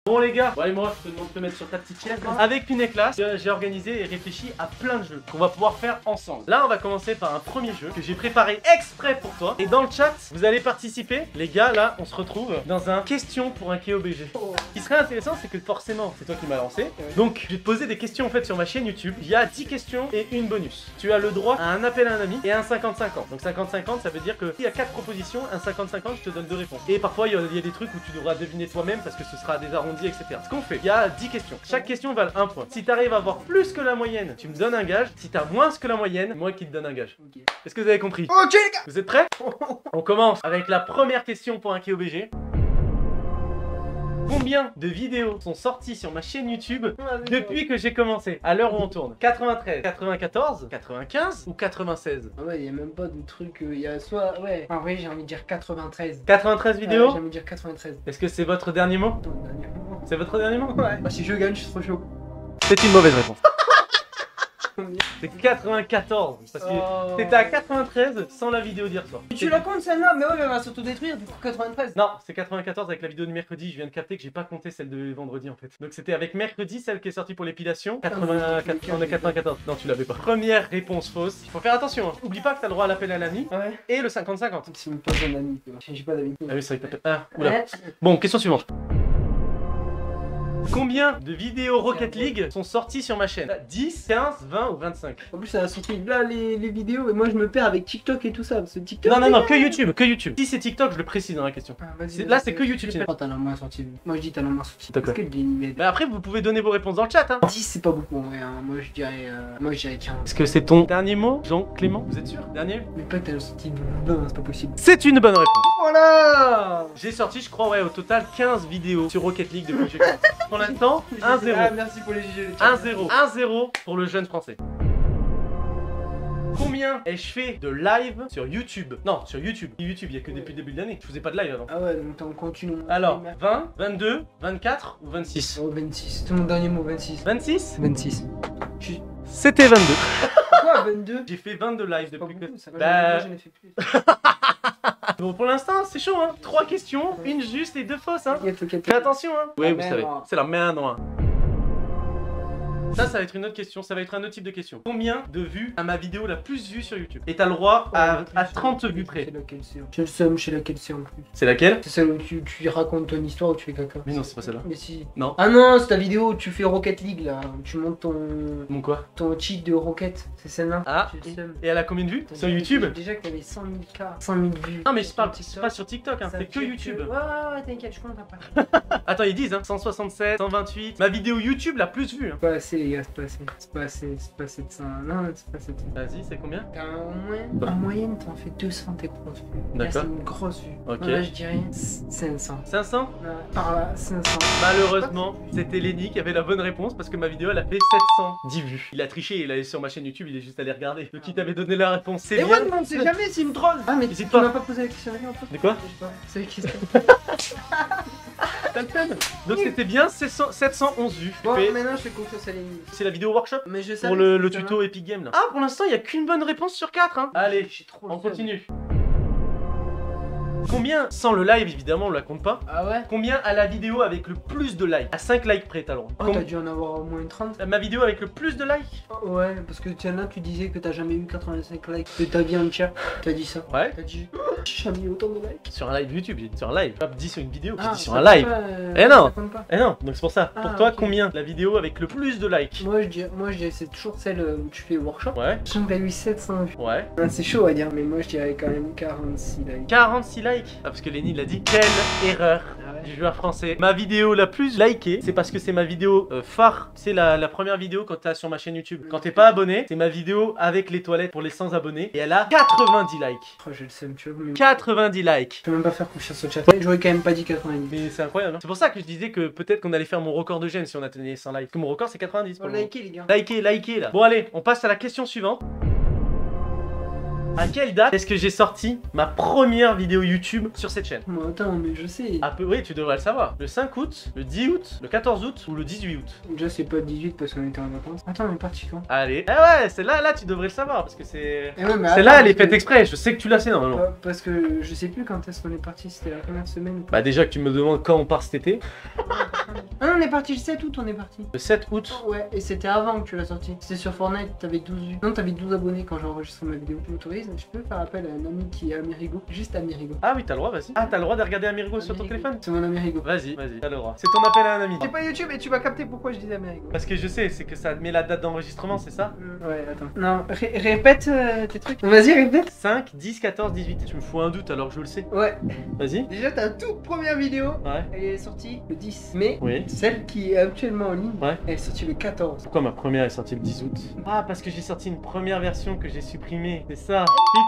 Bon les gars, bon allez moi je te demande de te mettre sur ta petite chaise. Avec Puneclass, j'ai organisé et réfléchi à plein de jeux qu'on va pouvoir faire ensemble. Là on va commencer par un premier jeu que j'ai préparé exprès pour toi. Et dans le chat, vous allez participer. Les gars, là on se retrouve dans un question pour un KOBG. Ce qui serait intéressant, c'est que forcément, c'est toi qui m'as lancé. Donc je vais te poser des questions en fait sur ma chaîne YouTube. Il y a 10 questions et une bonus. Tu as le droit à un appel à un ami et un 50-50. Donc 50-50, ça veut dire que s'il y a 4 propositions, un 50-50, je te donne 2 réponses. Et parfois il y a des trucs où tu devras deviner toi-même parce que ce sera des arrondis, etc. Ce qu'on fait, il y a 10 questions. Chaque question vale 1 point. Si tu arrives à avoir plus que la moyenne, tu me donnes un gage. Si tu as moins que la moyenne, moi qui te donne un gage. Ok. Est-ce que vous avez compris? Ok les gars. Vous êtes prêts? On commence avec la première question pour un KOBG. Combien de vidéos sont sorties sur ma chaîne YouTube depuis que j'ai commencé? À l'heure où on tourne. 93, 94, 95 ou 96? Ah ouais, il y a même pas de truc, il y a soit... Ouais, en vrai j'ai envie de dire 93. 93 vidéos? J'ai envie de dire 93. Est-ce que c'est votre dernier mot? Ton dernier moment. C'est votre dernier mot? Ouais. Bah si je gagne, je suis trop chaud. C'est une mauvaise réponse. C'est 94, parce que t'étais à 93 sans la vidéo d'hier soir. Tu la comptes celle-là? Mais ouais, mais elle va s'autodétruire, du coup 93. Non, c'est 94 avec la vidéo de mercredi, je viens de capter que j'ai pas compté celle de vendredi en fait. Donc c'était avec mercredi, celle qui est sortie pour l'épilation. 84, on est 94, non tu l'avais pas. Première réponse fausse, il faut faire attention, hein. Oublie pas que t'as le droit à l'appel à l'ami Ouais. et le 50-50. C'est même pas un ami, j'ai pas d'amis. Ah oui, ça peut-être... Ah, oula. Bon, question suivante. Combien de vidéos Rocket League sont sorties sur ma chaîne? 10, 15, 20 ou 25? En plus ça a sorti là les vidéos et moi je me perds avec TikTok et tout ça, parce que TikTok... Non, non, non, que YouTube, que YouTube. Si c'est TikTok, je le précise dans la question. Ah, vas-y, Là, c'est que YouTube. Oh, t'as la moins sorti. Moi je dis t'as la moins sorti. D'accord. Parce que des... Bah après, vous pouvez donner vos réponses dans le chat, hein. 10 c'est pas beaucoup en vrai, hein. Moi je dirais 15. Est-ce que c'est ton dernier mot, Jean-Clément? Vous êtes sûr? Dernier? Mais pas que t'as sorti de bain, c'est pas possible. C'est une bonne réponse. Voilà. J'ai sorti, je crois, ouais, au total 15 vidéos sur Rocket League depuis que j'ai commencé. Pour l'instant, 1-0. Ah, merci pour les GG. 1-0. 1-0 pour le jeune français. Combien ai-je fait de live sur YouTube? Non, sur YouTube. YouTube, il y a que depuis le début de l'année. Je faisais pas de live avant. Ah ouais, donc t'en continues. Alors, 20, 22, 24 ou 26? Oh, 26. C'est mon dernier mot, 26. 26? 26. C'était 22. Quoi, 22? J'ai fait 22 lives C'est pas depuis que... beaucoup, ça va, Bah... j'en ai fait plus. Bon, pour l'instant, c'est chaud, hein. 3 questions, une juste et 2 fausses, hein. T'inquiète. Fais attention, hein. Oui, vous merde. savez, c'est la merde, hein. Ça va être une autre question, ça va être un autre type de question. Combien de vues à ma vidéo la plus vue sur YouTube? Et t'as le droit à 30 vues près. J'ai le seum chez laquelle c'est en plus. C'est laquelle? C'est celle où tu racontes ton histoire ou tu fais caca. Mais non, c'est pas celle-là. Mais si. Non. Ah non, c'est ta vidéo où tu fais Rocket League là. Tu montes Mon quoi? ton cheat de Rocket. C'est celle-là. Ah, J'ai le seum. et elle a combien de vues? Sur YouTube? Déjà que t'avais 100 000 k. 100 000 vues. Non, mais je parle TikTok. pas sur TikTok, hein. Ça C'est que fait YouTube. Ouais, t'inquiète, je compte après. Attends, ils disent, hein. 167, 128. Ma vidéo YouTube la plus vue, hein. C'est pas assez, les gars, c'est pas assez. C'est pas assez de ça. Non, c'est pas assez de ça. Vas-y, c'est combien? T'as en moyenne, t'en fais 200 tes grosses vues. Là, D'accord. c'est une grosse vue. Ok. Là, je dirais 500. 500? Là, par là, 500. Malheureusement, c'était Lenny qui avait la bonne réponse parce que ma vidéo elle a fait 710 vues. Il a triché, il est sur ma chaîne YouTube, il est juste allé regarder. Donc il t'avait donné la réponse. C'est Et bien. ouais, on sait jamais, c'est une troll. Ah, mais N'hésite tu pas. m'as pas posé la question en fait. De quoi? Je sais pas. C'est la question. T'as le fun. Donc c'était bien 711 vues. Bon, Fait- maintenant je fais confiance à l'ennemi. C'est la vidéo workshop Mais je sais. pour le tuto Epic Game là. Ah, pour l'instant, il y a qu'une bonne réponse sur 4 hein. Allez, J'ai trop on le seum. continue. Combien, sans le live évidemment, on la compte pas. Ah ouais? Combien a la vidéo avec le plus de likes? À 5 likes près, t'as le droit. Oh, t'as dû en avoir au moins une 30. Ma vidéo avec le plus de likes? Ouais, parce que tiens là, tu disais que t'as jamais eu 85 likes de ta vie entière. T'as dit ça. Ouais. T'as dit, j'ai jamais eu autant de likes. Sur un live YouTube, j'ai dit sur un live. Pas dit sur une vidéo, j'ai dit sur ça un compte live. pas, Eh non. ça compte pas. Eh non, donc c'est pour ça. Pour Ah, toi, ok. combien la vidéo avec le plus de likes? Moi je dirais c'est toujours celle où tu fais workshop. Ouais, Je sens que t'as eu 700 vues. ouais. Ah, c'est chaud à dire, mais moi je dirais quand même 46 likes. 46 likes. Ah, parce que Lenny l'a dit. Quelle erreur Ah ouais. du joueur français. Ma vidéo la plus likée, c'est parce que c'est ma vidéo phare. C'est la première vidéo quand t'as sur ma chaîne YouTube. Quand t'es pas abonné, c'est ma vidéo avec les toilettes pour les 100 abonnés. Et elle a 90 likes. Oh, j'ai le seum, tu vois. Mais... 90 likes. Je peux même pas faire confiance au chat. J'aurais quand même pas dit 90. Mais c'est incroyable, hein. C'est pour ça que je disais que peut-être qu'on allait faire mon record de gêne si on atteignait 100 likes. Parce que mon record c'est 90. Oh, pour le moment. likez les gars. Likez là. Bon allez, on passe à la question suivante. À quelle date est-ce que j'ai sorti ma première vidéo YouTube sur cette chaîne? Bon, attends, mais je sais. Ah, oui, tu devrais le savoir. Le 5 août, le 10 août, le 14 août ou le 18 août? Déjà, c'est pas 18 parce qu'on était en vacances. Attends, on est parti quand? Allez. Eh ouais, c'est là, tu devrais le savoir parce que c'est... Eh ouais, mais Celle-là, attends, elle est parce faite exprès. Je sais que tu l'as, c'est normalement. Parce que je sais plus quand est-ce qu'on est parti. C'était la première semaine. Bah déjà que tu me demandes quand on part cet été. Ah non, on est parti le 7 août, on est parti. Le 7 août. Ouais, et c'était avant que tu l'as sorti. C'était sur Fortnite, t'avais 12 vues. Non, t'avais 12 abonnés quand j'ai enregistré ma vidéo. Tu m'autorises? Je peux faire appel à un ami qui est Amerigo. Juste Amerigo. Ah oui, t'as le droit, vas-y. Ah, t'as le droit de regarder Amerigo sur ton téléphone? C'est mon Amerigo. Vas-y, t'as le droit. C'est ton appel à un ami. J'ai pas YouTube et tu vas capter pourquoi je disais Amerigo. Parce que je sais, c'est que ça met la date d'enregistrement, c'est ça? Ouais, attends. Non, répète tes trucs. Vas-y, répète. 5, 10, 14, 18. Tu me fous un doute alors que je le sais. Ouais. Vas-y. Déjà, ta toute première vidéo, Ouais. elle est sortie le 10. Mais Oui. celle qui est actuellement en ligne, Ouais. elle est sortie le 14. Pourquoi ma première est sortie le 10 août? Ah, parce que j'ai sorti une première version que j'ai supprimée. C'est ça.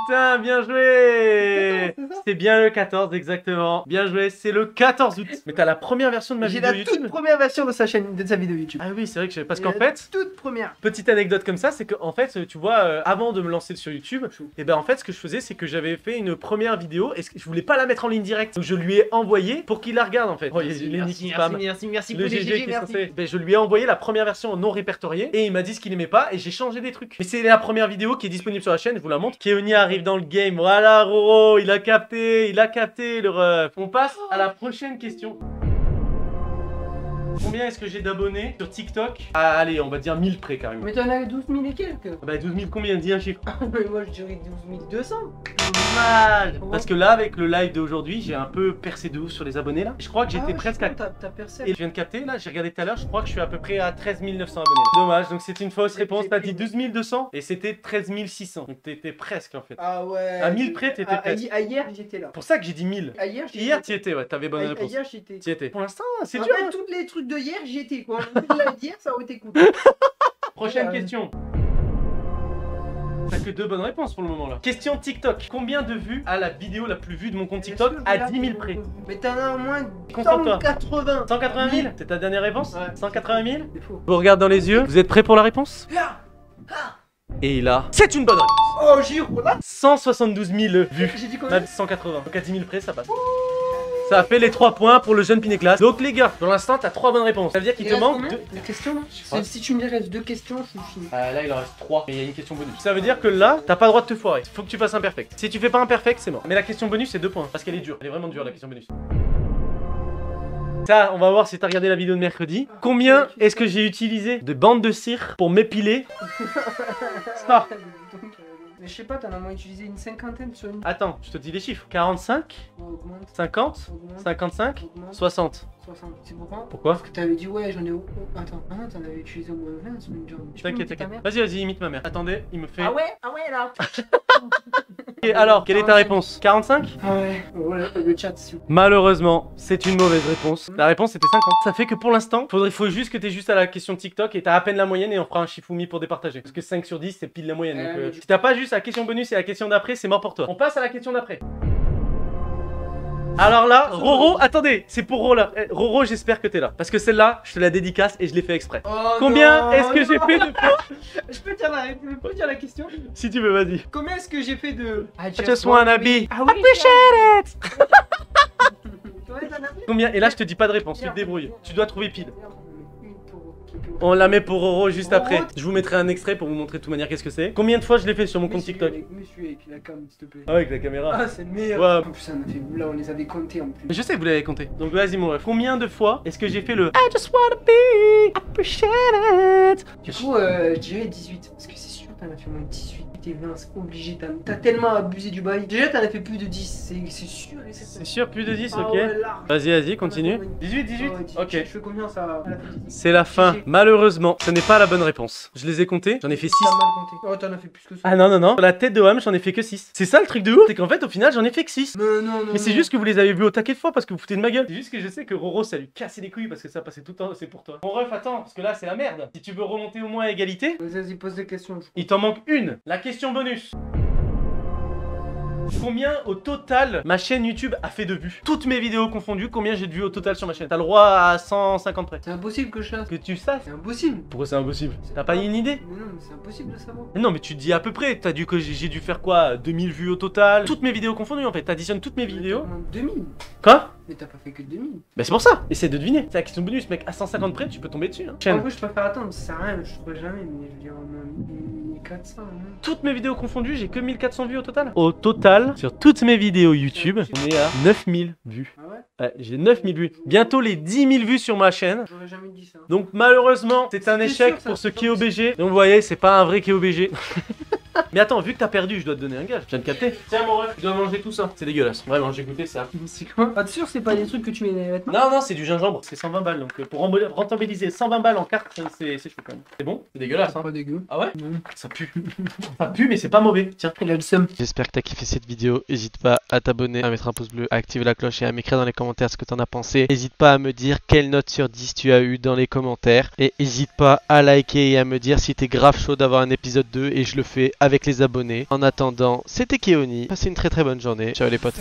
Putain, bien joué. C'est bien le 14, exactement. Bien joué, c'est le 14 août. Mais t'as la première version de ma J'ai vidéo la YouTube. toute première version de sa chaîne, de sa vidéo YouTube. Ah oui, c'est vrai que parce Et qu'en la fait, toute première. petite anecdote comme ça, c'est que en fait, tu vois, avant de me lancer sur YouTube, et ben en fait, ce que je faisais, c'est que j'avais fait une première vidéo et je voulais pas la mettre en ligne directe. Donc je lui ai envoyé pour qu'il la regarde en fait. Oh, il y a Lenny qui spam. merci Le GG qui est censé. Ben, je lui ai envoyé la première version non répertoriée et il m'a dit ce qu'il aimait pas et j'ai changé des trucs. Mais c'est la première vidéo qui est disponible sur la chaîne, je vous la montre. Keoni arrive dans le game. Voilà, Roro, il a capté le ref. On passe à la prochaine question. Combien est-ce que j'ai d'abonnés sur TikTok? Ah, allez, on va dire 1000 près carrément. Mais t'en as 12 000 et quelques. Bah 12 000 combien? Dis un chiffre. Mais moi je dirais 12 200. Mal. Parce que là, avec le live d'aujourd'hui, j'ai un peu percé de ouf sur les abonnés là. Je crois que j'étais presque à... T'as percé. Et je viens de capter là, j'ai regardé tout à l'heure, je crois que je suis à peu près à 13 900 abonnés. Dommage, donc c'est une fausse réponse. T'as dit 12 200 et c'était 13 600. Donc t'étais presque en fait. Ah ouais. À 1000 près, t'étais presque. Hier j'étais là. Pour ça que j'ai dit 1000. Hier t'y étais, ouais, t'avais bonne réponse. Hier j'y étais. T'y étais. Pour l'instant, c'est En dur. fait, Hein. tous les trucs de hier j'y étais quoi. Hier ça aurait été cool. Prochaine question. T'as que 2 bonnes réponses pour le moment là. Question TikTok. Combien de vues a la vidéo la plus vue de mon compte TikTok à 10 000 près? Mais t'en as au moins Concentre-toi. 180. 180 000? C'est ta dernière réponse? Ouais. 180 000? C'est faux. Je vous regarde dans les yeux. Vous êtes prêts pour la réponse? Et là, c'est une bonne réponse. Oh jure. 172 000 vues. J'ai dit On a combien? dit 180. Donc à 10 000 près, ça passe. Ça a fait les 3 points pour le jeune Pineclas. Donc les gars, pour l'instant, t'as 3 bonnes réponses. Ça veut dire qu'il te manque 2. La question là? pas. Si tu me dis reste 2 questions, je suis fini. Là, il en reste 3. Et il y a une question bonus. Ça veut dire que là, t'as pas le droit de te foirer. Faut que tu fasses un perfect. Si tu fais pas un perfect, c'est mort. Mais la question bonus, c'est 2 points. Parce qu'elle est dure. Elle est vraiment dure, la question bonus. Ça, on va voir si t'as regardé la vidéo de mercredi. Combien est-ce que j'ai utilisé de bandes de cire pour m'épiler? Ça. Mais je sais pas, t'en as moins utilisé une cinquantaine sur une. Attends, je te dis les chiffres. 45, On augmente, 50, on augmente, 55, on augmente. 60. 60. C'est pourquoi? Pourquoi? Parce que t'avais dit ouais, j'en ai. Attends, ah non, t'en avais utilisé au moins 20 sur une jambe. Tu peux T'inquiète, monter ta t'inquiète. mère? Vas-y, imite ma mère. Attendez, il me fait. Ah ouais là. Et alors, quelle est ta réponse? 45? Ah ouais. Ouais, le chat, s'il vous plaît. Malheureusement, c'est une mauvaise réponse. La réponse était 50. Ça fait que pour l'instant, faut juste que t'aies juste à la question TikTok et t'as à peine la moyenne et on fera un Shifumi pour départager. Parce que 5 sur 10, c'est pile la moyenne. Donc, si t'as pas juste la question bonus et la question d'après, c'est mort pour toi. On passe à la question d'après. Alors là, Roro, attendez, c'est pour Roro là. Roro, j'espère que t'es là. Parce que celle-là, je te la dédicace et je l'ai fait exprès. Oh Combien non, est-ce que j'ai non. fait de fois? Je peux dire la question? Si tu veux, vas-y. Combien est-ce que j'ai fait de. I I just wanna be. Ah oui, Appreciate it. Ouais, t'en as fait. Combien? Et là, je te dis pas de réponse, tu te débrouilles. Tu dois trouver pile. On la met pour Roro juste après. Je vous mettrai un extrait pour vous montrer de toute manière qu'est-ce que c'est. Combien de fois je l'ai fait sur mon compte TikTok? Monsieur avec la cam, s'il te plaît. Ah, avec la caméra. Ah, c'est le meilleur. Ouais. En plus, on a fait. Là, on les avait comptés en plus. Je sais que vous l'avez compté. Donc vas-y mon ref. Combien de fois est-ce que j'ai fait le I just wanna be appreciated? Du coup, je dirais 18. Parce que c'est sûr, t'en as fait moins de 18. T'es 20, c'est obligé. T'as tellement abusé du bail. Déjà, t'en as fait plus de 10. C'est sûr et C'est certain. sûr, plus de 10, Ah ok. ouais, large. Vas-y, continue. 18, 18. Ah ouais, 18. Ok. Je fais confiance à la petite. C'est la fin. Malheureusement, ce n'est pas la bonne réponse. Je les ai comptés, j'en ai fait 6. T'as mal compté. Oh, t'en as fait plus que ça. Ah non, non, non. Sur la tête de Wham, j'en ai fait que 6. C'est ça le truc de ouf, c'est qu'en fait, au final, j'en ai fait que 6. Non. Mais c'est juste que vous les avez vus au taquet de fois parce que vous foutez de ma gueule. C'est juste que je sais que Roro, ça lui cassait les couilles parce que ça passait tout le temps, c'est pour toi. Mon ref, attends, parce que là, c'est la merde. Si tu veux remonter au moins à égalité, Vas-y, pose des questions. il t'en manque une. La question bonus. Combien au total ma chaîne YouTube a fait de vues? Toutes mes vidéos confondues, combien j'ai de vues au total sur ma chaîne? T'as le droit à 150 près. C'est impossible que je sache. Que tu saches. C'est impossible. Pourquoi c'est impossible? T'as pas une idée? Mais non, mais c'est impossible de savoir. Mais non, mais tu te dis à peu près. T'as dû que j'ai dû faire quoi? 2000 vues au total? Toutes mes vidéos confondues en fait. T'additionnes toutes mes vidéos. 2000. Quoi? Mais t'as pas fait que 2000. Bah c'est pour ça. Essaie de deviner. C'est la question bonus, mec. À 150 près, tu peux tomber dessus. Hein. En Chaîne. vrai, je préfère attendre, ça sert à rien, je trouve jamais, mais je veux dire, on a 1400. Hein. Toutes mes vidéos confondues, j'ai que 1400 vues au total. Au total, sur toutes mes vidéos YouTube, on est à 9000 vues. Ah ouais? Ouais, j'ai 9000 vues. Bientôt les 10 000 vues sur ma chaîne. J'aurais jamais dit ça. Donc malheureusement, c'est un C'était échec sûr, ça. pour ce KOBG. Donc vous voyez, c'est pas un vrai KOBG. Mais attends, vu que t'as perdu, je dois te donner un gage. Je viens de capter. Tiens mon ref, tu dois manger tout ça. C'est dégueulasse. Vraiment, j'ai goûté ça. C'est quoi? Ah, t'es sûr, c'est pas des trucs que tu mets dans les vêtements? Non, non, c'est du gingembre. C'est 120 balles. Donc pour rentabiliser 120 balles en carte, c'est chaud quand même. C'est bon? C'est dégueulasse. Hein. Pas dégueu. Ah ouais? Non. Ça pue. Ça pue, mais c'est pas mauvais. Tiens. Il a le seum. J'espère que t'as kiffé cette vidéo. N'hésite pas à t'abonner, à mettre un pouce bleu, à activer la cloche et à m'écrire dans les commentaires ce que t'en as pensé. N'hésite pas à me dire quelle note sur 10 tu as eu dans les commentaires. Et n'hésite pas à liker et à me dire si t'es grave chaud d'avoir un épisode 2 et je le fais avec les abonnés. En attendant, c'était Keoni. Passez une très bonne journée. Ciao les potes.